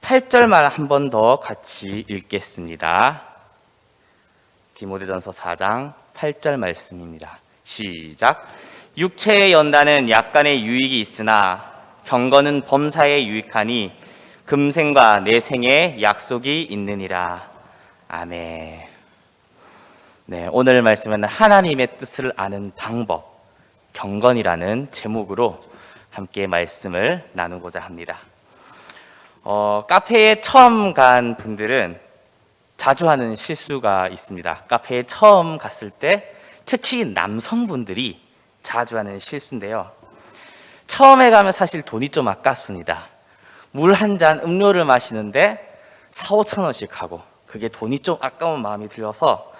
8절만 한 번 더 같이 읽겠습니다. 디모데전서 4장 8절 말씀입니다. 시작. 육체의 연단은 약간의 유익이 있으나 경건은 범사에 유익하니 금생과 내생에 약속이 있느니라. 아멘. 네, 오늘 말씀은 하나님의 뜻을 아는 방법, 경건이라는 제목으로 함께 말씀을 나누고자 합니다. 카페에 처음 간 분들은 자주 하는 실수가 있습니다. 카페에 처음 갔을 때 특히 남성분들이 자주 하는 실수인데요. 처음에 가면 사실 돈이 좀 아깝습니다. 물 한 잔 음료를 마시는데 4,000~5,000 원씩 하고, 그게 돈이 좀 아까운 마음이 들어서,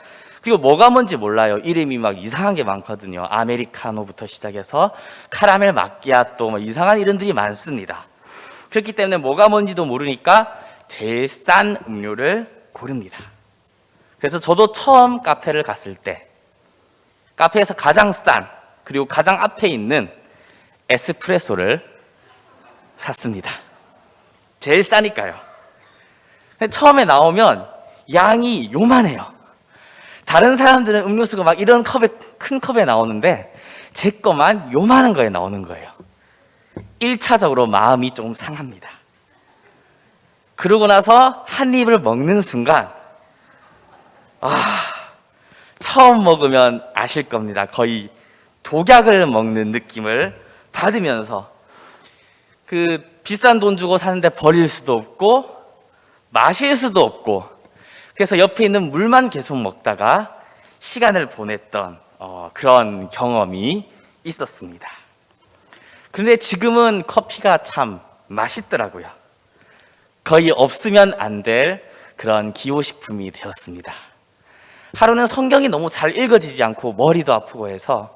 그리고 뭐가 뭔지 몰라요. 이름이 막 이상한 게 많거든요. 아메리카노부터 시작해서 카라멜 마끼아또 뭐 이상한 이름들이 많습니다. 그렇기 때문에 뭐가 뭔지도 모르니까 제일 싼 음료를 고릅니다. 그래서 저도 처음 카페를 갔을 때 카페에서 가장 싼, 그리고 가장 앞에 있는 에스프레소를 샀습니다. 제일 싸니까요. 근데 처음에 나오면 양이 요만해요. 다른 사람들은 음료수가 막 이런 컵에, 큰 컵에 나오는데 제 거만 요만한 거에 나오는 거예요. 1차적으로 마음이 조금 상합니다. 그러고 나서 한 입을 먹는 순간, 처음 먹으면 아실 겁니다. 거의 독약을 먹는 느낌을 받으면서, 그 비싼 돈 주고 사는데 버릴 수도 없고 마실 수도 없고, 그래서 옆에 있는 물만 계속 먹다가 시간을 보냈던 그런 경험이 있었습니다. 그런데 지금은 커피가 참 맛있더라고요. 거의 없으면 안 될 그런 기호식품이 되었습니다. 하루는 성경이 너무 잘 읽어지지 않고 머리도 아프고 해서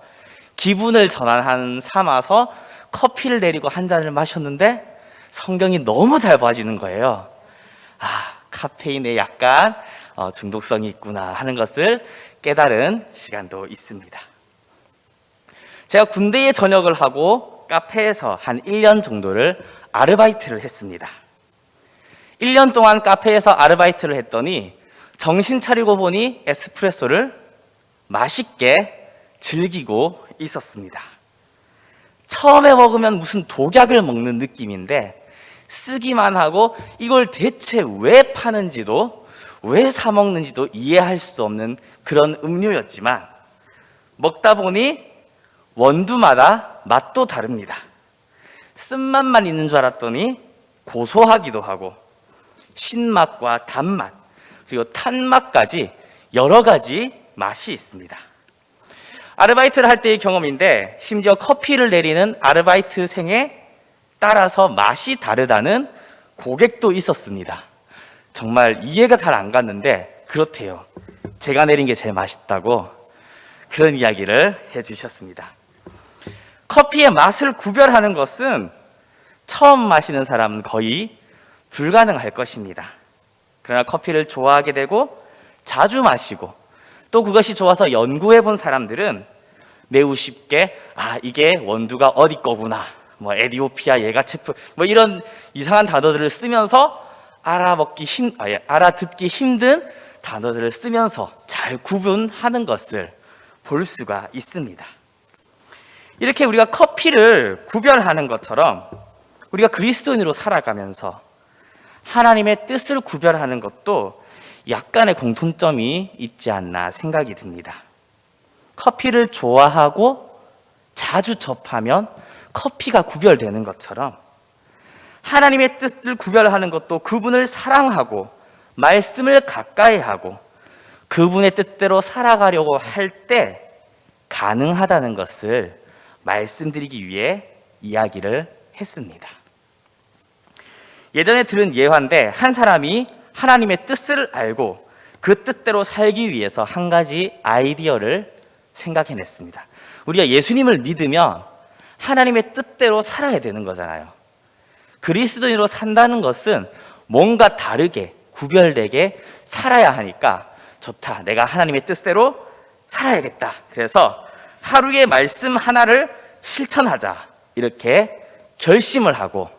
기분을 전환 삼아서 커피를 내리고 한 잔을 마셨는데 성경이 너무 잘 봐지는 거예요. 카페인에 약간 중독성이 있구나 하는 것을 깨달은 시간도 있습니다. 제가 군대에 전역을 하고 카페에서 한 1년 정도를 아르바이트를 했습니다. 1년 동안 카페에서 아르바이트를 했더니 정신 차리고 보니 에스프레소를 맛있게 즐기고 있었습니다. 처음에 먹으면 무슨 독약을 먹는 느낌인데 쓰기만 하고 이걸 대체 왜 파는지도 왜 사 먹는지도 이해할 수 없는 그런 음료였지만 먹다 보니 원두마다 맛도 다릅니다. 쓴맛만 있는 줄 알았더니 고소하기도 하고 신맛과 단맛, 그리고 탄맛까지 여러 가지 맛이 있습니다. 아르바이트를 할 때의 경험인데, 심지어 커피를 내리는 아르바이트생에 따라서 맛이 다르다는 고객도 있었습니다. 정말 이해가 잘 안 갔는데 그렇대요. 제가 내린 게 제일 맛있다고 그런 이야기를 해주셨습니다. 커피의 맛을 구별하는 것은 처음 마시는 사람은 거의 불가능할 것입니다. 그러나 커피를 좋아하게 되고 자주 마시고 또 그것이 좋아서 연구해 본 사람들은 매우 쉽게 이게 원두가 어디 거구나, 뭐 에디오피아 예가체프 뭐 이런 이상한 단어들을 쓰면서 알아듣기 힘든 단어들을 쓰면서 잘 구분하는 것을 볼 수가 있습니다. 이렇게 우리가 커피를 구별하는 것처럼 우리가 그리스도인으로 살아가면서 하나님의 뜻을 구별하는 것도 약간의 공통점이 있지 않나 생각이 듭니다. 커피를 좋아하고 자주 접하면 커피가 구별되는 것처럼 하나님의 뜻을 구별하는 것도 그분을 사랑하고 말씀을 가까이 하고 그분의 뜻대로 살아가려고 할 때 가능하다는 것을 말씀드리기 위해 이야기를 했습니다. 예전에 들은 예화인데, 한 사람이 하나님의 뜻을 알고 그 뜻대로 살기 위해서 한 가지 아이디어를 생각해냈습니다. 우리가 예수님을 믿으면 하나님의 뜻대로 살아야 되는 거잖아요. 그리스도인으로 산다는 것은 뭔가 다르게 구별되게 살아야 하니까 좋다, 내가 하나님의 뜻대로 살아야겠다. 그래서 하루의 말씀 하나를 실천하자, 이렇게 결심을 하고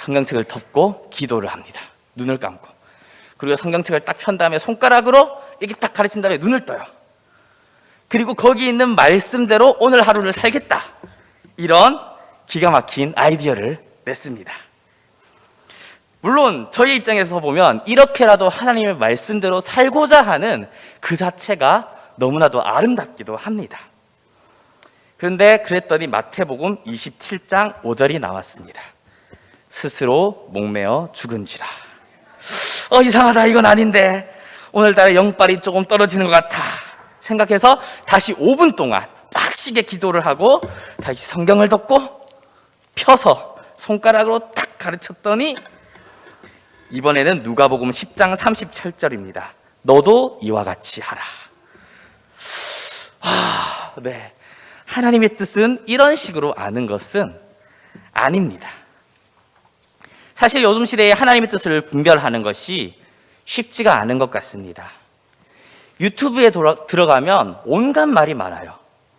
성경책을 덮고 기도를 합니다. 눈을 감고. 그리고 성경책을 딱 편 다음에 손가락으로 이렇게 딱 가르친 다음에 눈을 떠요. 그리고 거기 있는 말씀대로 오늘 하루를 살겠다. 이런 기가 막힌 아이디어를 냈습니다. 물론 저희 입장에서 보면 이렇게라도 하나님의 말씀대로 살고자 하는 그 자체가 너무나도 아름답기도 합니다. 그런데 그랬더니 마태복음 27장 5절이 나왔습니다. 스스로 목매어 죽은지라. 이상하다, 이건 아닌데 오늘따라 영빨이 조금 떨어지는 것 같아 생각해서 다시 5분 동안 빡시게 기도를 하고 다시 성경을 덮고 펴서 손가락으로 탁 가르쳤더니 이번에는 누가복음 10장 37절입니다. 너도 이와 같이 하라. 네. 하나님의 뜻은 이런 식으로 아는 것은 아닙니다. 사실 요즘 시대에 하나님의 뜻을 분별하는 것이 쉽지가 않은 것 같습니다. 유튜브에 들어가면 온갖 말이 많아요.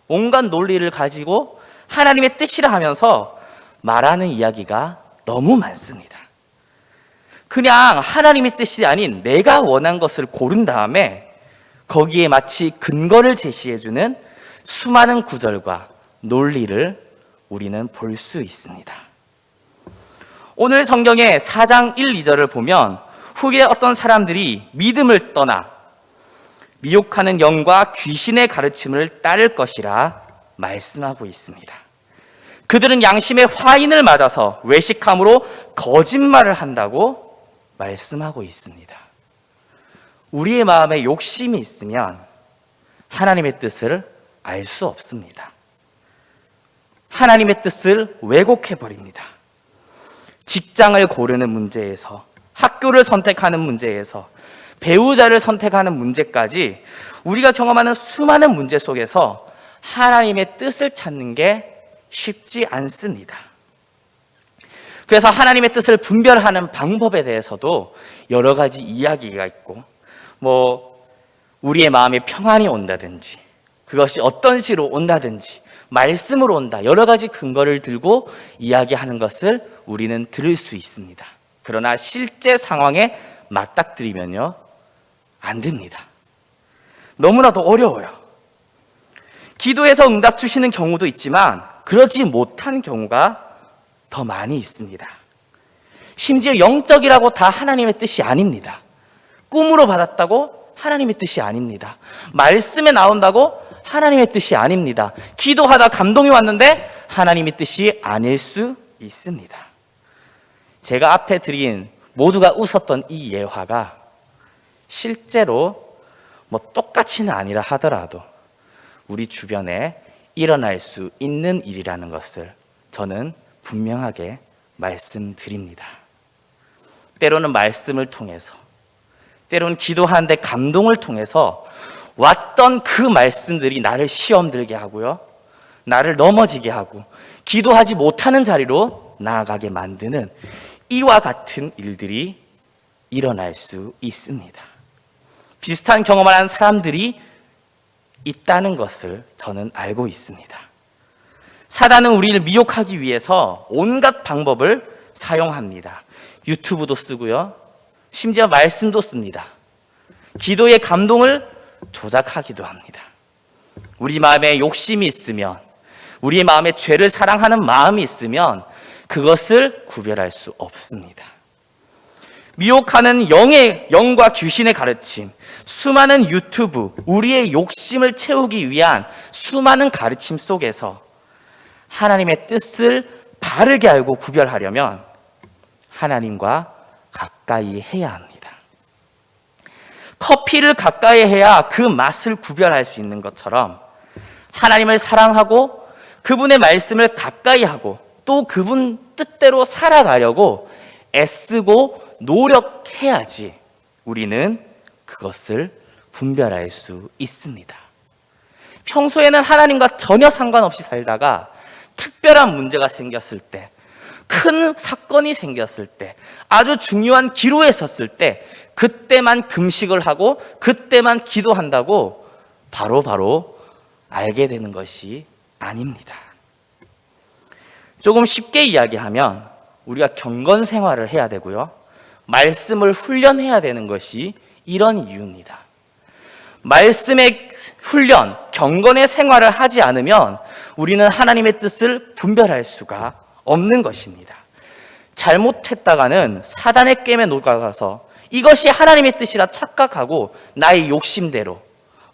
온갖 논리를 가지고 하나님의 뜻이라 하면서 말하는 이야기가 너무 많습니다. 그냥 하나님의 뜻이 아닌 내가 원한 것을 고른 다음에 거기에 마치 근거를 제시해주는 수많은 구절과 논리를 우리는 볼 수 있습니다. 오늘 성경의 4장 1, 2절을 보면 후에 어떤 사람들이 믿음을 떠나 미혹하는 영과 귀신의 가르침을 따를 것이라 말씀하고 있습니다. 그들은 양심의 화인을 맞아서 외식함으로 거짓말을 한다고 말씀하고 있습니다. 우리의 마음에 욕심이 있으면 하나님의 뜻을 알 수 없습니다. 하나님의 뜻을 왜곡해버립니다. 직장을 고르는 문제에서, 학교를 선택하는 문제에서, 배우자를 선택하는 문제까지 우리가 경험하는 수많은 문제 속에서 하나님의 뜻을 찾는 게 쉽지 않습니다. 그래서 하나님의 뜻을 분별하는 방법에 대해서도 여러 가지 이야기가 있고, 우리의 마음에 평안이 온다든지, 그것이 어떤 시로 온다든지, 말씀으로 온다, 여러 가지 근거를 들고 이야기하는 것을 우리는 들을 수 있습니다. 그러나 실제 상황에 맞닥뜨리면요, 안 됩니다. 너무나도 어려워요. 기도해서 응답 주시는 경우도 있지만 그러지 못한 경우가 더 많이 있습니다. 심지어 영적이라고 다 하나님의 뜻이 아닙니다. 꿈으로 받았다고 하나님의 뜻이 아닙니다. 말씀에 나온다고 하나님의 뜻이 아닙니다. 기도하다 감동이 왔는데 하나님의 뜻이 아닐 수 있습니다. 제가 앞에 드린 모두가 웃었던 이 예화가 실제로 똑같이는 아니라 하더라도 우리 주변에 일어날 수 있는 일이라는 것을 저는 분명하게 말씀드립니다. 때로는 말씀을 통해서, 때로는 기도하는데 감동을 통해서 왔던 그 말씀들이 나를 시험 들게 하고요, 나를 넘어지게 하고 기도하지 못하는 자리로 나아가게 만드는 이와 같은 일들이 일어날 수 있습니다. 비슷한 경험을 한 사람들이 있다는 것을 저는 알고 있습니다. 사단은 우리를 미혹하기 위해서 온갖 방법을 사용합니다. 유튜브도 쓰고요, 심지어 말씀도 씁니다. 기도의 감동을 조작하기도 합니다. 우리 마음에 욕심이 있으면, 우리의 마음에 죄를 사랑하는 마음이 있으면 그것을 구별할 수 없습니다. 미혹하는 영과 귀신의 가르침, 수많은 유튜브, 우리의 욕심을 채우기 위한 수많은 가르침 속에서 하나님의 뜻을 바르게 알고 구별하려면 하나님과 가까이 해야 합니다. 커피를 가까이 해야 그 맛을 구별할 수 있는 것처럼 하나님을 사랑하고 그분의 말씀을 가까이 하고 또 그분 뜻대로 살아가려고 애쓰고 노력해야지 우리는 그것을 분별할 수 있습니다. 평소에는 하나님과 전혀 상관없이 살다가 특별한 문제가 생겼을 때, 큰 사건이 생겼을 때, 아주 중요한 기로에 섰을 때 그때만 금식을 하고 그때만 기도한다고 바로 알게 되는 것이 아닙니다. 조금 쉽게 이야기하면 우리가 경건 생활을 해야 되고요. 말씀을 훈련해야 되는 것이 이런 이유입니다. 말씀의 훈련, 경건의 생활을 하지 않으면 우리는 하나님의 뜻을 분별할 수가 없는 것입니다. 잘못했다가는 사단의 꿰매 녹아가서 이것이 하나님의 뜻이라 착각하고 나의 욕심대로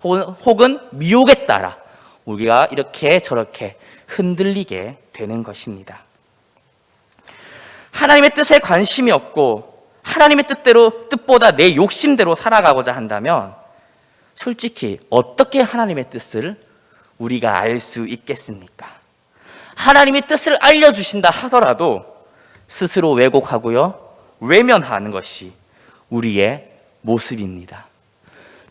혹은 미혹에 따라 우리가 이렇게 저렇게 흔들리게 되는 것입니다. 하나님의 뜻에 관심이 없고 하나님의 뜻보다 내 욕심대로 살아가고자 한다면 솔직히 어떻게 하나님의 뜻을 우리가 알 수 있겠습니까? 하나님의 뜻을 알려주신다 하더라도 스스로 왜곡하고요, 외면하는 것이 우리의 모습입니다.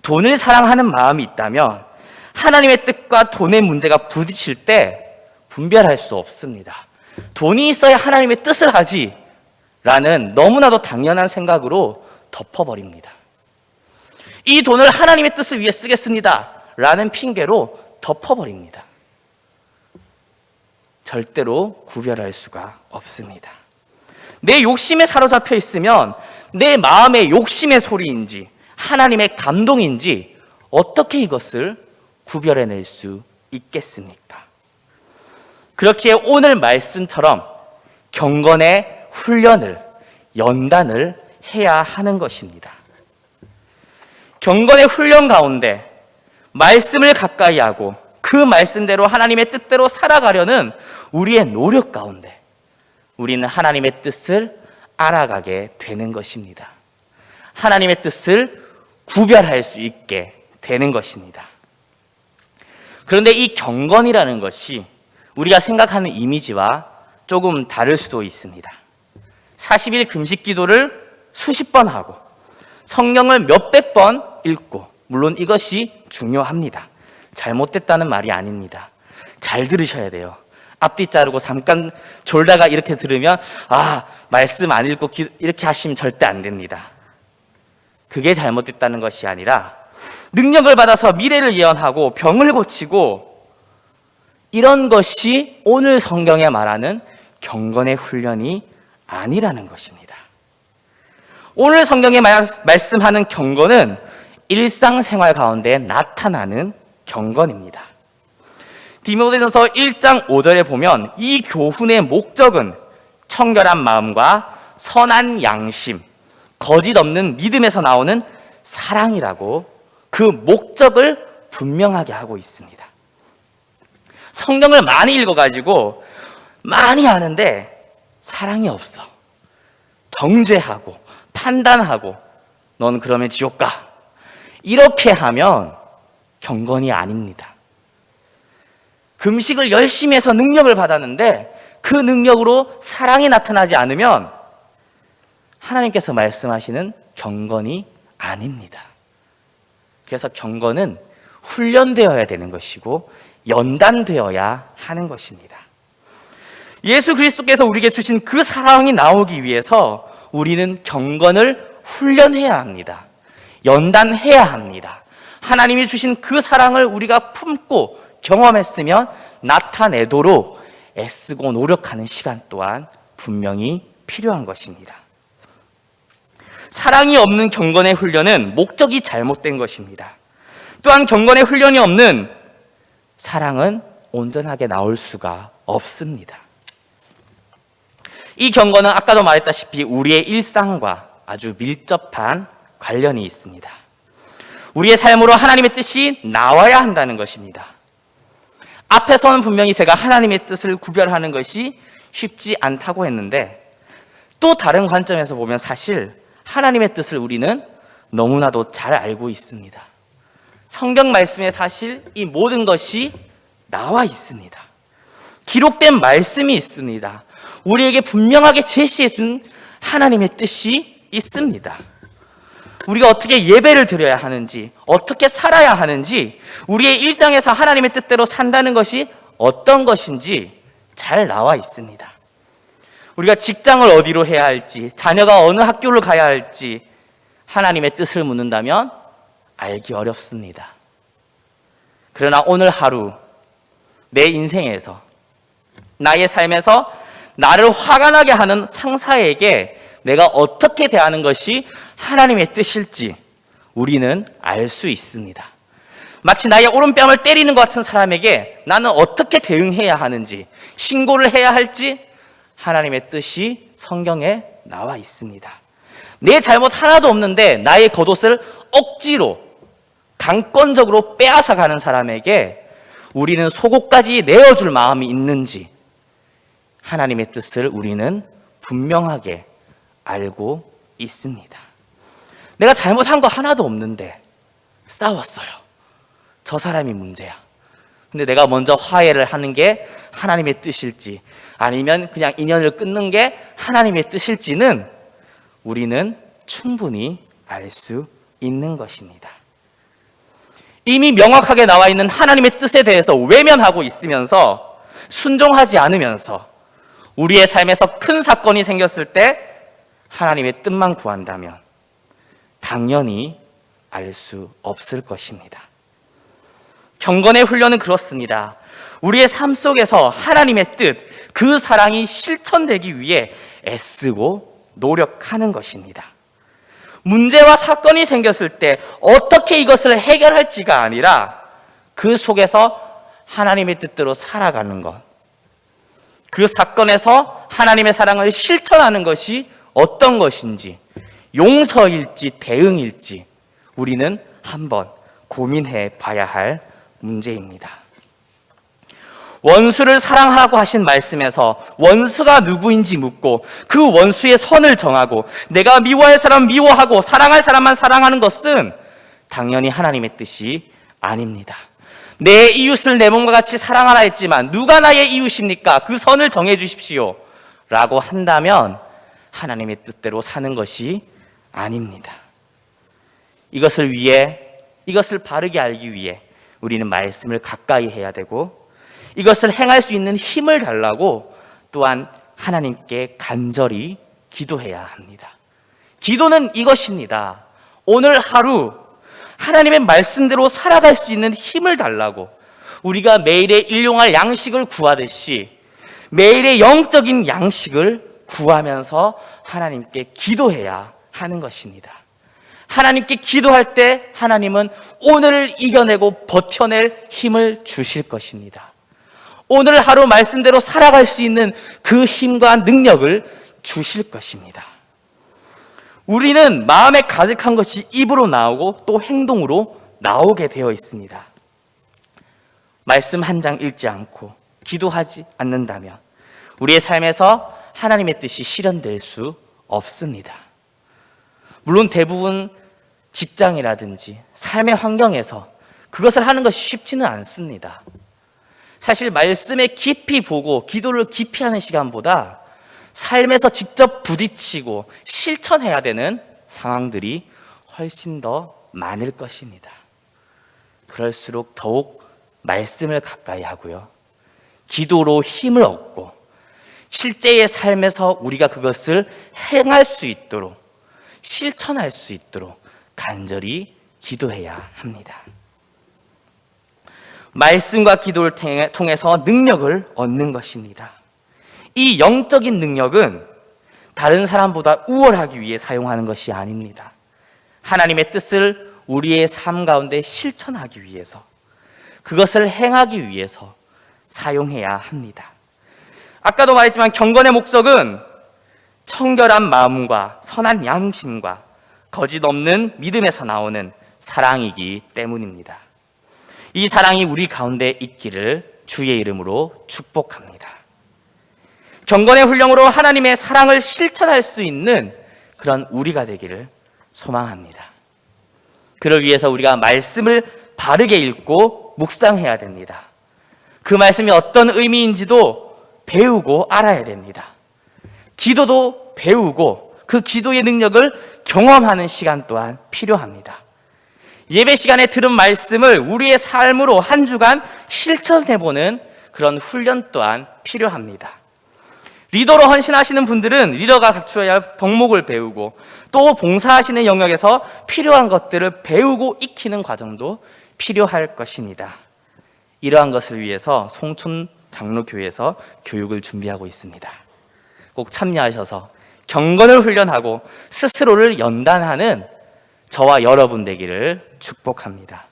돈을 사랑하는 마음이 있다면 하나님의 뜻과 돈의 문제가 부딪힐 때 분별할 수 없습니다. 돈이 있어야 하나님의 뜻을 하지 라는 너무나도 당연한 생각으로 덮어버립니다. 이 돈을 하나님의 뜻을 위해 쓰겠습니다 라는 핑계로 덮어버립니다. 절대로 구별할 수가 없습니다. 내 욕심에 사로잡혀 있으면 내 마음의 욕심의 소리인지 하나님의 감동인지 어떻게 이것을 구별해낼 수 있겠습니까? 그렇기에 오늘 말씀처럼 경건의 훈련을, 연단을 해야 하는 것입니다. 경건의 훈련 가운데 말씀을 가까이 하고 그 말씀대로 하나님의 뜻대로 살아가려는 우리의 노력 가운데 우리는 하나님의 뜻을 알아가게 되는 것입니다. 하나님의 뜻을 구별할 수 있게 되는 것입니다. 그런데 이 경건이라는 것이 우리가 생각하는 이미지와 조금 다를 수도 있습니다. 40일 금식 기도를 수십 번 하고 성경을 몇백 번 읽고, 물론 이것이 중요합니다. 잘못됐다는 말이 아닙니다. 잘 들으셔야 돼요. 앞뒤 자르고 잠깐 졸다가 이렇게 들으면 말씀 안 읽고 이렇게 하시면 절대 안 됩니다. 그게 잘못됐다는 것이 아니라 능력을 받아서 미래를 예언하고 병을 고치고 이런 것이 오늘 성경에 말하는 경건의 훈련이 아니라는 것입니다. 오늘 성경에 말씀하는 경건은 일상생활 가운데 나타나는 경건입니다. 디모데전서 1장 5절에 보면 이 교훈의 목적은 청결한 마음과 선한 양심, 거짓 없는 믿음에서 나오는 사랑이라고 그 목적을 분명하게 하고 있습니다. 성경을 많이 읽어가지고 많이 아는데 사랑이 없어. 정죄하고 판단하고 넌 그러면 지옥 가. 이렇게 하면 경건이 아닙니다. 금식을 열심히 해서 능력을 받았는데 그 능력으로 사랑이 나타나지 않으면 하나님께서 말씀하시는 경건이 아닙니다. 그래서 경건은 훈련되어야 되는 것이고 연단되어야 하는 것입니다. 예수 그리스도께서 우리에게 주신 그 사랑이 나오기 위해서 우리는 경건을 훈련해야 합니다. 연단해야 합니다. 하나님이 주신 그 사랑을 우리가 품고 경험했으면 나타내도록 애쓰고 노력하는 시간 또한 분명히 필요한 것입니다. 사랑이 없는 경건의 훈련은 목적이 잘못된 것입니다. 또한 경건의 훈련이 없는 사랑은 온전하게 나올 수가 없습니다. 이 경건은 아까도 말했다시피 우리의 일상과 아주 밀접한 관련이 있습니다. 우리의 삶으로 하나님의 뜻이 나와야 한다는 것입니다. 앞에서는 분명히 제가 하나님의 뜻을 구별하는 것이 쉽지 않다고 했는데 또 다른 관점에서 보면 사실 하나님의 뜻을 우리는 너무나도 잘 알고 있습니다. 성경 말씀에 사실 이 모든 것이 나와 있습니다. 기록된 말씀이 있습니다. 우리에게 분명하게 제시해 준 하나님의 뜻이 있습니다. 우리가 어떻게 예배를 드려야 하는지, 어떻게 살아야 하는지, 우리의 일상에서 하나님의 뜻대로 산다는 것이 어떤 것인지 잘 나와 있습니다. 우리가 직장을 어디로 해야 할지, 자녀가 어느 학교를 가야 할지 하나님의 뜻을 묻는다면 알기 어렵습니다. 그러나 오늘 하루 내 인생에서, 나의 삶에서 나를 화가 나게 하는 상사에게 내가 어떻게 대하는 것이 하나님의 뜻일지 우리는 알 수 있습니다. 마치 나의 오른뺨을 때리는 것 같은 사람에게 나는 어떻게 대응해야 하는지, 신고를 해야 할지 하나님의 뜻이 성경에 나와 있습니다. 내 잘못 하나도 없는데 나의 겉옷을 억지로 강권적으로 빼앗아 가는 사람에게 우리는 속옷까지 내어줄 마음이 있는지 하나님의 뜻을 우리는 분명하게 알고 있습니다. 내가 잘못한 거 하나도 없는데 싸웠어요. 저 사람이 문제야. 근데 내가 먼저 화해를 하는 게 하나님의 뜻일지 아니면 그냥 인연을 끊는 게 하나님의 뜻일지는 우리는 충분히 알 수 있는 것입니다. 이미 명확하게 나와 있는 하나님의 뜻에 대해서 외면하고 있으면서 순종하지 않으면서 우리의 삶에서 큰 사건이 생겼을 때 하나님의 뜻만 구한다면 당연히 알 수 없을 것입니다. 경건의 훈련은 그렇습니다. 우리의 삶 속에서 하나님의 뜻, 그 사랑이 실천되기 위해 애쓰고 노력하는 것입니다. 문제와 사건이 생겼을 때 어떻게 이것을 해결할지가 아니라 그 속에서 하나님의 뜻대로 살아가는 것, 그 사건에서 하나님의 사랑을 실천하는 것이 어떤 것인지, 용서일지 대응일지 우리는 한번 고민해 봐야 할 문제입니다. 원수를 사랑하라고 하신 말씀에서 원수가 누구인지 묻고 그 원수의 선을 정하고 내가 미워할 사람 미워하고 사랑할 사람만 사랑하는 것은 당연히 하나님의 뜻이 아닙니다. 내 이웃을 내 몸과 같이 사랑하라 했지만 누가 나의 이웃입니까? 그 선을 정해 주십시오 라고 한다면 하나님의 뜻대로 사는 것이 아닙니다. 이것을 바르게 알기 위해 우리는 말씀을 가까이 해야 되고 이것을 행할 수 있는 힘을 달라고 또한 하나님께 간절히 기도해야 합니다. 기도는 이것입니다. 오늘 하루 하나님의 말씀대로 살아갈 수 있는 힘을 달라고 우리가 매일의 일용할 양식을 구하듯이 매일의 영적인 양식을 구하면서 하나님께 기도해야 하는 것입니다. 하나님께 기도할 때 하나님은 오늘을 이겨내고 버텨낼 힘을 주실 것입니다. 오늘 하루 말씀대로 살아갈 수 있는 그 힘과 능력을 주실 것입니다. 우리는 마음에 가득한 것이 입으로 나오고 또 행동으로 나오게 되어 있습니다. 말씀 한 장 읽지 않고 기도하지 않는다면 우리의 삶에서 하나님의 뜻이 실현될 수 없습니다. 물론 대부분 직장이라든지 삶의 환경에서 그것을 하는 것이 쉽지는 않습니다. 사실 말씀에 깊이 보고 기도를 깊이 하는 시간보다 삶에서 직접 부딪히고 실천해야 되는 상황들이 훨씬 더 많을 것입니다. 그럴수록 더욱 말씀을 가까이 하고요. 기도로 힘을 얻고 실제의 삶에서 우리가 그것을 행할 수 있도록 실천할 수 있도록 간절히 기도해야 합니다. 말씀과 기도를 통해서 능력을 얻는 것입니다. 이 영적인 능력은 다른 사람보다 우월하기 위해 사용하는 것이 아닙니다. 하나님의 뜻을 우리의 삶 가운데 실천하기 위해서 그것을 행하기 위해서 사용해야 합니다. 아까도 말했지만 경건의 목적은 청결한 마음과 선한 양심과 거짓 없는 믿음에서 나오는 사랑이기 때문입니다. 이 사랑이 우리 가운데 있기를 주의 이름으로 축복합니다. 경건의 훈련으로 하나님의 사랑을 실천할 수 있는 그런 우리가 되기를 소망합니다. 그를 위해서 우리가 말씀을 바르게 읽고 묵상해야 됩니다. 그 말씀이 어떤 의미인지도 배우고 알아야 됩니다. 기도도 배우고 그 기도의 능력을 경험하는 시간 또한 필요합니다. 예배 시간에 들은 말씀을 우리의 삶으로 한 주간 실천해보는 그런 훈련 또한 필요합니다. 리더로 헌신하시는 분들은 리더가 갖추어야 할 덕목을 배우고 또 봉사하시는 영역에서 필요한 것들을 배우고 익히는 과정도 필요할 것입니다. 이러한 것을 위해서 송촌 장로교회에서 교육을 준비하고 있습니다. 꼭 참여하셔서 경건을 훈련하고 스스로를 연단하는 저와 여러분 되기를 축복합니다.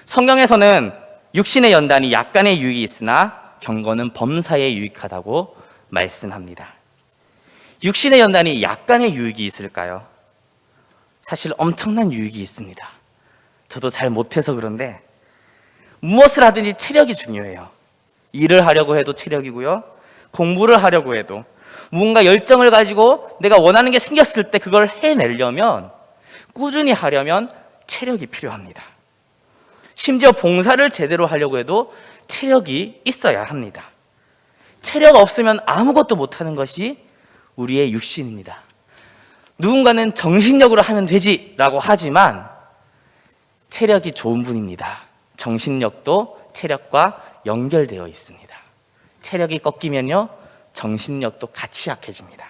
성경에서는 육신의 연단이 약간의 유익이 있으나 경건은 범사에 유익하다고 말씀합니다. 육신의 연단이 약간의 유익이 있을까요? 사실 엄청난 유익이 있습니다. 저도 잘 못해서 그런데 무엇을 하든지 체력이 중요해요. 일을 하려고 해도 체력이고요. 공부를 하려고 해도 무언가 열정을 가지고 내가 원하는 게 생겼을 때 그걸 해내려면, 꾸준히 하려면 체력이 필요합니다. 심지어 봉사를 제대로 하려고 해도 체력이 있어야 합니다. 체력 없으면 아무것도 못하는 것이 우리의 육신입니다. 누군가는 정신력으로 하면 되지라고 하지만 체력이 좋은 분입니다. 정신력도 체력과 연결되어 있습니다. 체력이 꺾이면요, 정신력도 같이 약해집니다.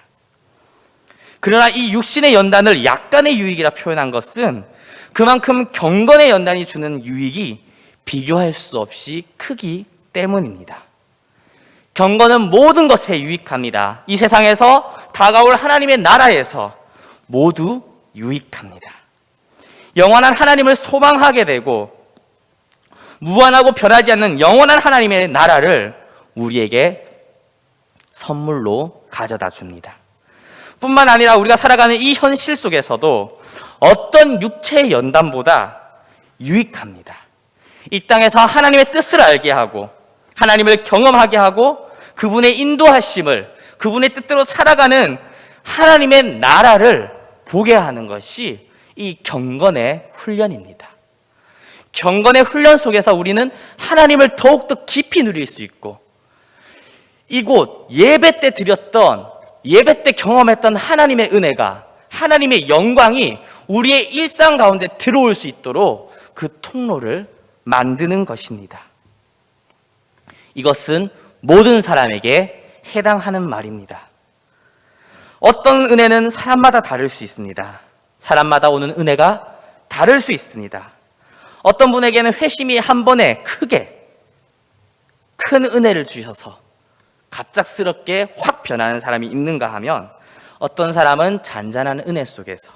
그러나 이 육신의 연단을 약간의 유익이라 표현한 것은 그만큼 경건의 연단이 주는 유익이 비교할 수 없이 크기 때문입니다. 경건은 모든 것에 유익합니다. 이 세상에서 다가올 하나님의 나라에서 모두 유익합니다. 영원한 하나님을 소망하게 되고 무한하고 변하지 않는 영원한 하나님의 나라를 우리에게 선물로 가져다 줍니다. 뿐만 아니라 우리가 살아가는 이 현실 속에서도 어떤 육체의 연단보다 유익합니다. 이 땅에서 하나님의 뜻을 알게 하고 하나님을 경험하게 하고 그분의 인도하심을, 그분의 뜻대로 살아가는 하나님의 나라를 보게 하는 것이 이 경건의 훈련입니다. 경건의 훈련 속에서 우리는 하나님을 더욱더 깊이 누릴 수 있고, 이곳 예배 때 드렸던, 예배 때 경험했던 하나님의 은혜가, 하나님의 영광이 우리의 일상 가운데 들어올 수 있도록 그 통로를 만드는 것입니다. 이것은 모든 사람에게 해당하는 말입니다. 어떤 은혜는 사람마다 다를 수 있습니다. 사람마다 오는 은혜가 다를 수 있습니다. 어떤 분에게는 회심이 한 번에 크게 큰 은혜를 주셔서 갑작스럽게 확 변하는 사람이 있는가 하면, 어떤 사람은 잔잔한 은혜 속에서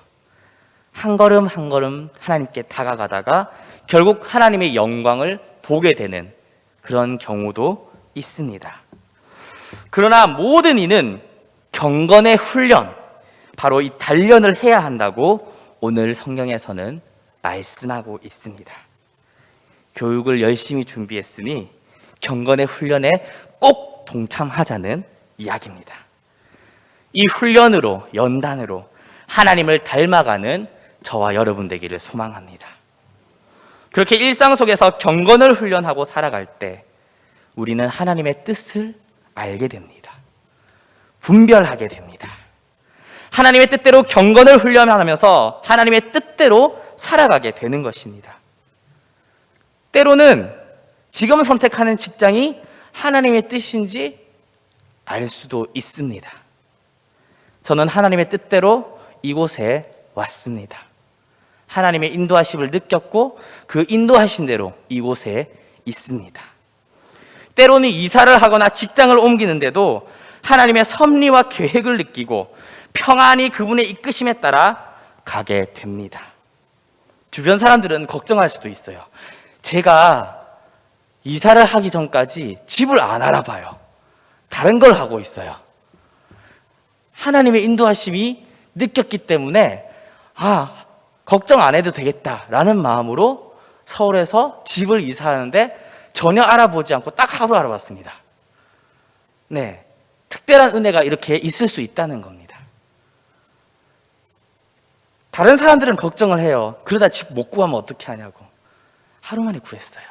한 걸음 한 걸음 하나님께 다가가다가 결국 하나님의 영광을 보게 되는 그런 경우도 있습니다. 그러나 모든 이는 경건의 훈련, 바로 이 단련을 해야 한다고 오늘 성경에서는 말씀하고 있습니다. 교육을 열심히 준비했으니 경건의 훈련에 꼭 동참하자는 이야기입니다. 이 훈련으로, 연단으로 하나님을 닮아가는 저와 여러분 되기를 소망합니다. 그렇게 일상 속에서 경건을 훈련하고 살아갈 때 우리는 하나님의 뜻을 알게 됩니다. 분별하게 됩니다. 하나님의 뜻대로 경건을 훈련하면서 하나님의 뜻대로 살아가게 되는 것입니다. 때로는 지금 선택하는 직장이 하나님의 뜻인지 알 수도 있습니다. 저는 하나님의 뜻대로 이곳에 왔습니다. 하나님의 인도하심을 느꼈고 그 인도하신 대로 이곳에 있습니다. 때로는 이사를 하거나 직장을 옮기는데도 하나님의 섭리와 계획을 느끼고 평안히 그분의 이끄심에 따라 가게 됩니다. 주변 사람들은 걱정할 수도 있어요. 제가 이사를 하기 전까지 집을 안 알아봐요. 다른 걸 하고 있어요. 하나님의 인도하심이 느꼈기 때문에 걱정 안 해도 되겠다라는 마음으로 서울에서 집을 이사하는데 전혀 알아보지 않고 딱 하루 알아봤습니다. 네, 특별한 은혜가 이렇게 있을 수 있다는 겁니다. 다른 사람들은 걱정을 해요. 그러다 집 못 구하면 어떻게 하냐고. 하루 만에 구했어요.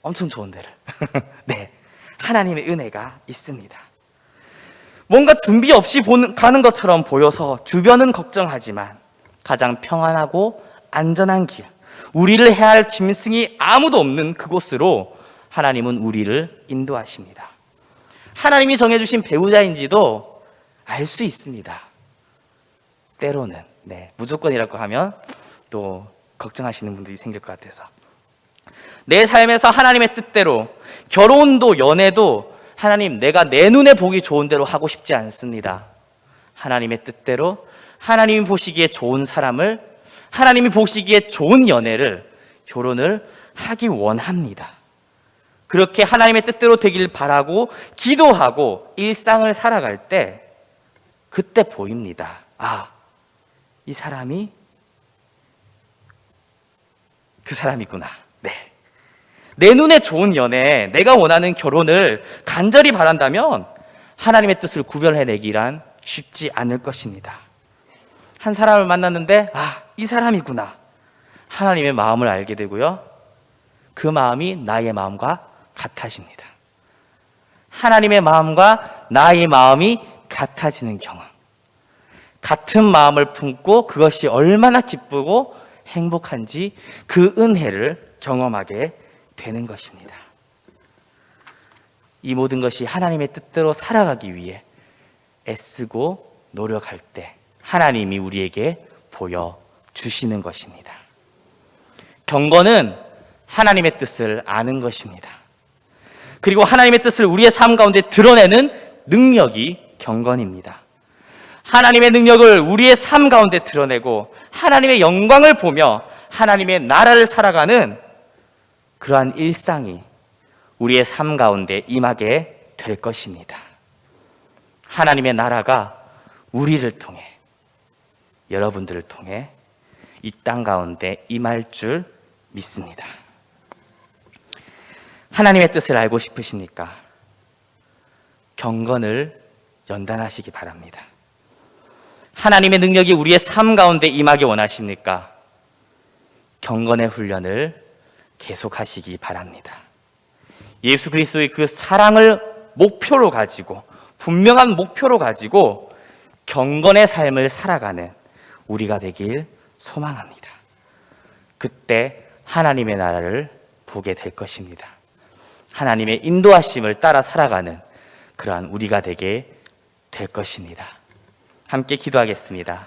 엄청 좋은 데를. 네, 하나님의 은혜가 있습니다. 뭔가 준비 없이 가는 것처럼 보여서 주변은 걱정하지만 가장 평안하고 안전한 길, 우리를 해야 할 짐승이 아무도 없는 그곳으로 하나님은 우리를 인도하십니다. 하나님이 정해주신 배우자인지도 알 수 있습니다. 때로는 무조건이라고 하면 또 걱정하시는 분들이 생길 것 같아서, 내 삶에서 하나님의 뜻대로 결혼도 연애도 하나님, 내가 내 눈에 보기 좋은 대로 하고 싶지 않습니다. 하나님의 뜻대로 하나님이 보시기에 좋은 사람을, 하나님이 보시기에 좋은 연애를, 결혼을 하기 원합니다. 그렇게 하나님의 뜻대로 되길 바라고 기도하고 일상을 살아갈 때 그때 보입니다. 아, 이 사람이 그 사람이구나. 네. 내 눈에 좋은 연애, 내가 원하는 결혼을 간절히 바란다면 하나님의 뜻을 구별해내기란 쉽지 않을 것입니다. 한 사람을 만났는데 아, 이 사람이구나. 하나님의 마음을 알게 되고요. 그 마음이 나의 마음과 같아집니다. 하나님의 마음과 나의 마음이 같아지는 경험. 같은 마음을 품고 그것이 얼마나 기쁘고 행복한지 그 은혜를 경험하게 되는 것입니다. 이 모든 것이 하나님의 뜻대로 살아가기 위해 애쓰고 노력할 때 하나님이 우리에게 보여주시는 것입니다. 경건은 하나님의 뜻을 아는 것입니다. 그리고 하나님의 뜻을 우리의 삶 가운데 드러내는 능력이 경건입니다. 하나님의 능력을 우리의 삶 가운데 드러내고 하나님의 영광을 보며 하나님의 나라를 살아가는 그러한 일상이 우리의 삶 가운데 임하게 될 것입니다. 하나님의 나라가 우리를 통해, 여러분들을 통해 이 땅 가운데 임할 줄 믿습니다. 하나님의 뜻을 알고 싶으십니까? 경건을 연단하시기 바랍니다. 하나님의 능력이 우리의 삶 가운데 임하기 원하십니까? 경건의 훈련을 계속하시기 바랍니다. 예수 그리스도의 그 사랑을 목표로 가지고, 분명한 목표로 가지고 경건의 삶을 살아가는 우리가 되길 소망합니다. 그때 하나님의 나라를 보게 될 것입니다. 하나님의 인도하심을 따라 살아가는 그러한 우리가 되게 될 것입니다. 함께 기도하겠습니다.